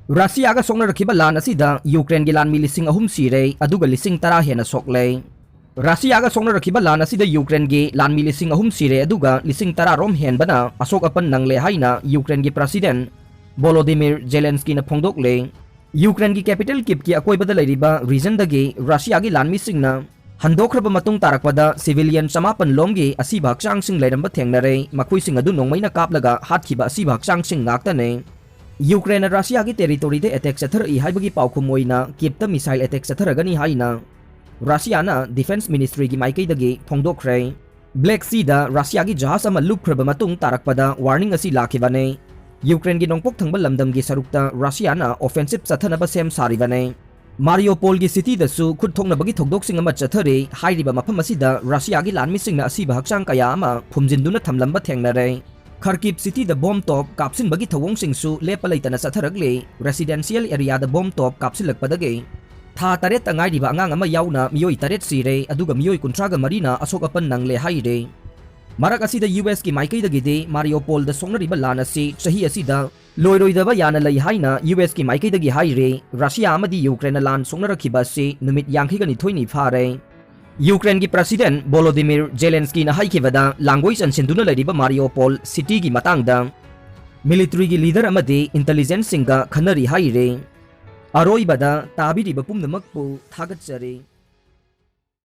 Russia ga songna rakhiba lan asida Ukraine gi lanmi lising ahum sire aduga lising tara hena sokle. Russia ga songna rakhiba lan asida Ukraine gi lanmi lising ahum sire aduga lising tara rom hen bana asok apan nangle haina Ukraine gi president Volodymyr Zelensky na phongdokle. Ukraine gi capital Kyiv ki akoi bada leiriba region dagi Russia gi lanmi singna handokhraba matung tarakpada civilian samapan lomgi asiba hakchang sing leiramba thengnare makhoi sing adu nongmaina kaplaga hatkiba asiba hakchang sing ngaktane. Ukraine Russia की territory दे attack चथर ई हाइबगी पाउखुम मोइना किप्ता missile attack चथरगनी हाइना रशिया ना डिफेंस मिनिस्ट्री की माइकई दगी फोंगदोखरे ब्लैक सी दा रशिया की जहाज अमा लुपख्रब मतुंग तारकपदा वार्निंग असी लाखिबने यूक्रेन की नोंगपोक थंगबा लमदम की सरुकता रशिया ना ऑफेंसिव चथनबा सेम सारिबने मारियोपोल की सिटी दसु खुद थोंगनबगी थोगदोक सिंग अमा चथरे हाइरिबा मफम असिदा रशिया की लानमी सिंगना असिबा हक्चांग कया अमा फुमजिनदुना थमलंबा थेंगनरे Kharkiv city the bomb top kapsin bagi thawong singsu lepalaitana satharagle residential area the bomb top kapsilakpadage tha taret tangai diba angang ama yauna miyoi taret sire aduga miyoi kuntraga marina asok apan nangle haire marak asida US ki maikai dagi de Mariupol the songnariba lana si sahi asida loiroidaba yana lai haina US ki maikai dagi haire Russia amadi Ukraine lan songnarakhiba si numit yangkhigani thoini phare Ukraine की president Volodymyr Zelensky ना हाइखिबदा language अनसिंदुना लरिबा Mariupol city की मतंगदा military की leader अमदे intelligence सिंगा खनरी हाइरे अरोइबदा ताबिरिबा पुमनमकपु थागतचरे।